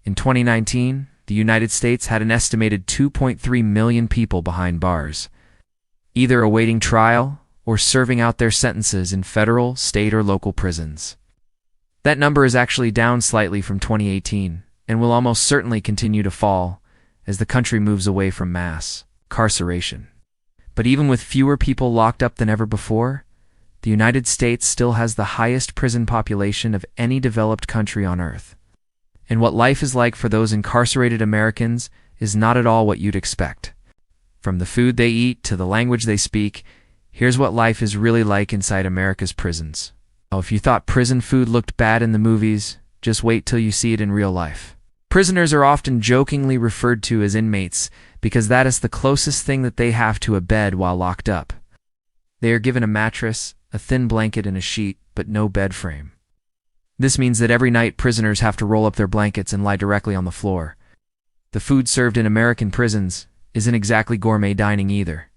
In 2019, the United States had an estimated 2.3 million people behind bars, either awaiting trial or serving out their sentences in federal, state, or local prisons. That number is actually down slightly from 2018 and will almost certainly continue to fall as the country moves away from mass incarceration. But even with fewer people locked up than ever before, the United States still has the highest prison population of any developed country on earth. And what life is like for those incarcerated Americans is not at all what you'd expect. From the food they eat to the language they speak, here's what life is really like inside America's prisons. Oh, if you thought prison food looked bad in the movies, just wait till you see it in real life. Prisoners are often jokingly referred to as inmates because that is the closest thing that they have to a bed while locked up. They are given a mattress, a thin blanket, and a sheet, but no bed frame. This means that every night prisoners have to roll up their blankets and lie directly on the floor. The food served in American prisons isn't exactly gourmet dining either.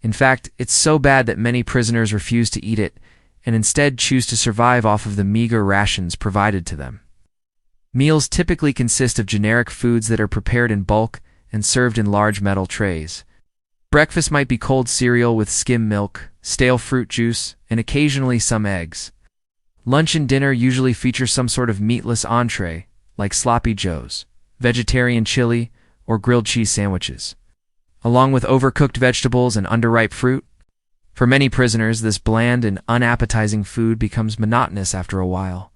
In fact, it's so bad that many prisoners refuse to eat it and instead choose to survive off of the meager rations provided to them. Meals typically consist of generic foods that are prepared in bulk and served in large metal trays. Breakfast might be cold cereal with skim milk, stale fruit juice, and occasionally some eggs. Lunch and dinner usually feature some sort of meatless entree, like sloppy joes, vegetarian chili, or grilled cheese sandwiches, along with overcooked vegetables and underripe fruit. For many prisoners, this bland and unappetizing food becomes monotonous after a while,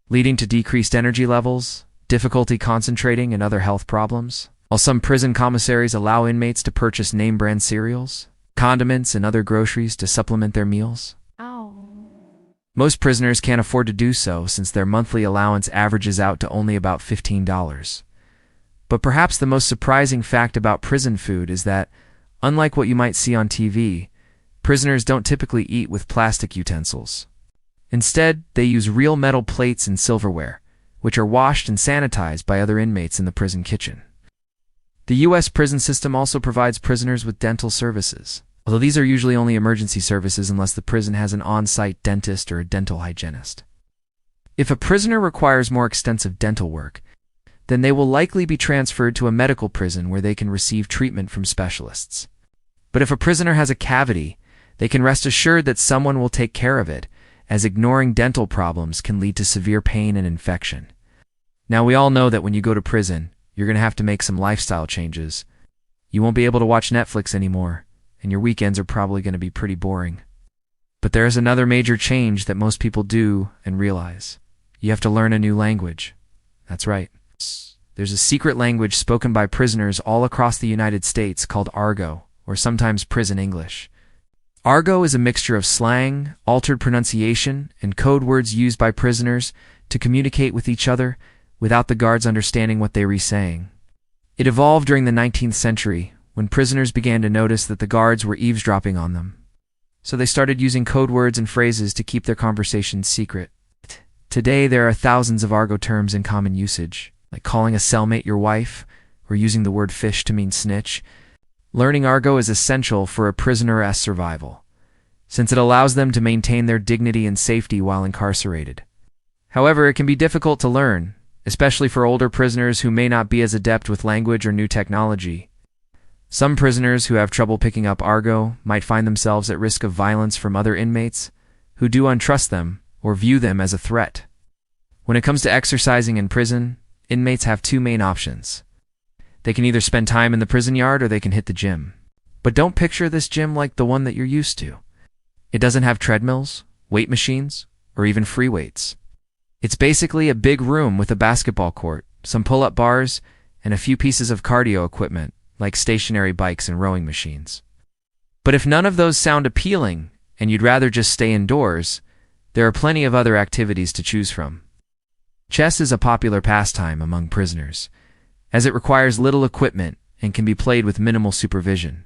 leading to decreased energy levels, difficulty concentrating, and other health problems. While some prison commissaries allow inmates to purchase name-brand cereals, condiments, and other groceries to supplement their meals, most prisoners can't afford to do so since their monthly allowance averages out to only about $15. But perhaps the most surprising fact about prison food is that, unlike what you might see on TV, prisoners don't typically eat with plastic utensils. Instead, they use real metal plates and silverware, which are washed and sanitized by other inmates in the prison kitchen. The U.S. prison system also provides prisoners with dental services, although these are usually only emergency services unless the prison has an on-site dentist or a dental hygienist. If a prisoner requires more extensive dental work, then they will likely be transferred to a medical prison where they can receive treatment from specialists. But if a prisoner has a cavity, they can rest assured that someone will take care of it, as ignoring dental problems can lead to severe pain and infection. Now, we all know that when you go to prison, you're going to have to make some lifestyle changes. You won't be able to watch Netflix anymore, and your weekends are probably going to be pretty boring. But there is another major change that most people do and realize. You have to learn a new language. That's right. There's a secret language spoken by prisoners all across the United States called Argot, or sometimes prison English. Argot is a mixture of slang, altered pronunciation, and code words used by prisoners to communicate with each other without the guards understanding what they were saying. It evolved during the 19th century, when prisoners began to notice that the guards were eavesdropping on them. So they started using code words and phrases to keep their conversations secret. Today, there are thousands of Argot terms in common usage, like calling a cellmate your wife, or using the word fish to mean snitch. Learning Argot is essential for a prisoner's survival, since it allows them to maintain their dignity and safety while incarcerated. However, it can be difficult to learn, especially for older prisoners who may not be as adept with language or new technology. Some prisoners who have trouble picking up Argot might find themselves at risk of violence from other inmates who do untrust them or view them as a threat. When it comes to exercising in prison, inmates have two main options. They can either spend time in the prison yard or they can hit the gym. But don't picture this gym like the one that you're used to. It doesn't have treadmills, weight machines, or even free weights. It's basically a big room with a basketball court, some pull-up bars, and a few pieces of cardio equipment, like stationary bikes and rowing machines. But if none of those sound appealing, and you'd rather just stay indoors, there are plenty of other activities to choose from. Chess is a popular pastime among prisoners, as it requires little equipment and can be played with minimal supervision.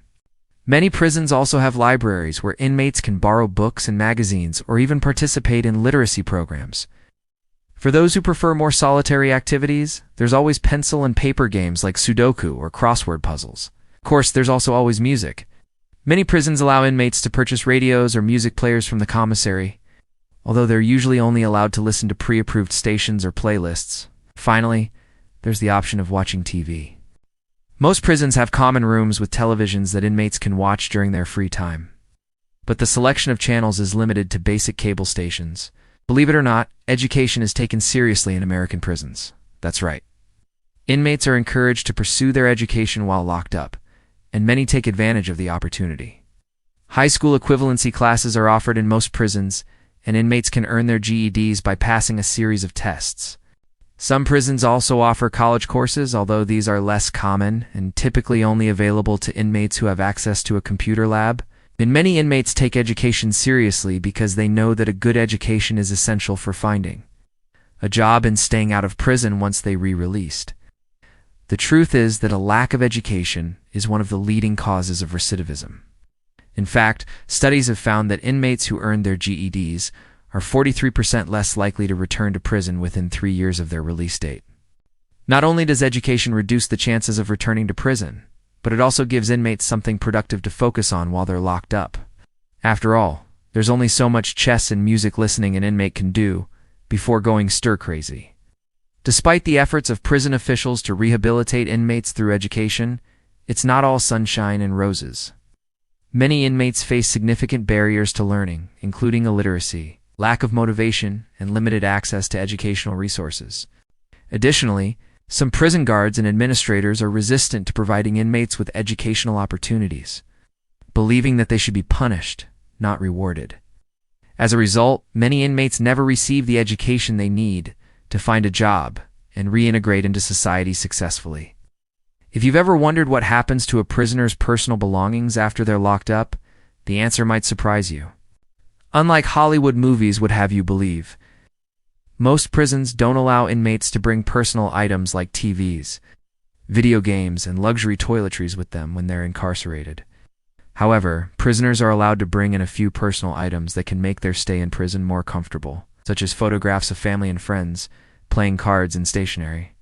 Many prisons also have libraries where inmates can borrow books and magazines or even participate in literacy programs. For those who prefer more solitary activities, there's always pencil and paper games like Sudoku or crossword puzzles. Of course, there's also always music. Many prisons allow inmates to purchase radios or music players from the commissary, although they're usually only allowed to listen to pre-approved stations or playlists. Finally, there's the option of watching TV. Most prisons have common rooms with televisions that inmates can watch during their free time. But the selection of channels is limited to basic cable stations. Believe it or not, education is taken seriously in American prisons. That's right. Inmates are encouraged to pursue their education while locked up, and many take advantage of the opportunity. High school equivalency classes are offered in most prisons, and inmates can earn their GEDs by passing a series of tests. Some prisons also offer college courses, although these are less common and typically only available to inmates who have access to a computer lab. And many inmates take education seriously because they know that a good education is essential for finding a job and staying out of prison once they re-released. The truth is that a lack of education is one of the leading causes of recidivism. In fact, studies have found that inmates who earned their GEDs are 43% less likely to return to prison within 3 years of their release date. Not only does education reduce the chances of returning to prison, but it also gives inmates something productive to focus on while they're locked up. After all, there's only so much chess and music listening an inmate can do before going stir-crazy. Despite the efforts of prison officials to rehabilitate inmates through education, it's not all sunshine and roses. Many inmates face significant barriers to learning, including illiteracy, lack of motivation, and limited access to educational resources. Additionally, some prison guards and administrators are resistant to providing inmates with educational opportunities, believing that they should be punished, not rewarded. As a result, many inmates never receive the education they need to find a job and reintegrate into society successfully. If you've ever wondered what happens to a prisoner's personal belongings after they're locked up, the answer might surprise you. Unlike Hollywood movies would have you believe, most prisons don't allow inmates to bring personal items like TVs, video games, and luxury toiletries with them when they're incarcerated. However, prisoners are allowed to bring in a few personal items that can make their stay in prison more comfortable, such as photographs of family and friends, playing cards, and stationery.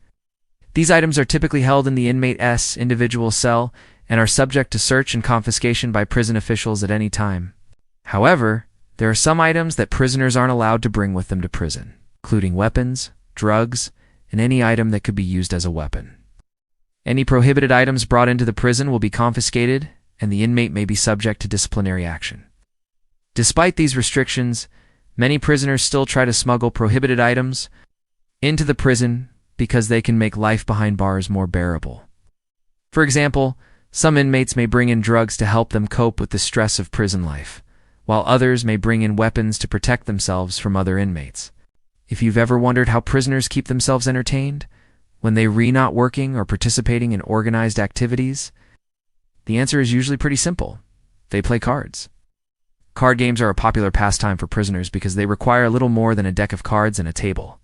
These items are typically held in the inmate's individual cell and are subject to search and confiscation by prison officials at any time. However, there are some items that prisoners aren't allowed to bring with them to prison, including weapons, drugs, and any item that could be used as a weapon. Any prohibited items brought into the prison will be confiscated, and the inmate may be subject to disciplinary action. Despite these restrictions, many prisoners still try to smuggle prohibited items into the prison because they can make life behind bars more bearable. For example, some inmates may bring in drugs to help them cope with the stress of prison life, while others may bring in weapons to protect themselves from other inmates. If you've ever wondered how prisoners keep themselves entertained when they're not working or participating in organized activities, the answer is usually pretty simple. They play cards. Card games are a popular pastime for prisoners because they require little more than a deck of cards and a table.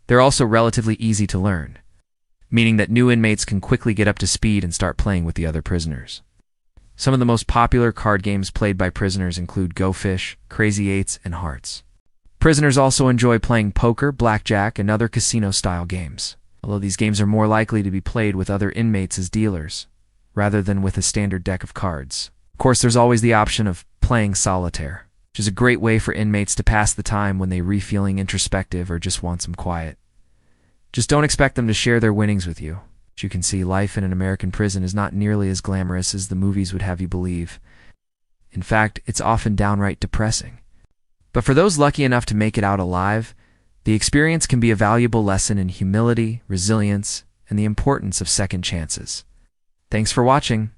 They're also relatively easy to learn, meaning that new inmates can quickly get up to speed and start playing with the other prisoners. Some of the most popular card games played by prisoners include Go Fish, Crazy Eights, and Hearts. Prisoners also enjoy playing poker, blackjack, and other casino-style games, although these games are more likely to be played with other inmates as dealers, rather than with a standard deck of cards. Of course, there's always the option of playing solitaire, which is a great way for inmates to pass the time when they're feeling introspective or just want some quiet. Just don't expect them to share their winnings with you. As you can see, life in an American prison is not nearly as glamorous as the movies would have you believe. In fact, it's often downright depressing. But for those lucky enough to make it out alive, the experience can be a valuable lesson in humility, resilience, and the importance of second chances. Thanks for watching.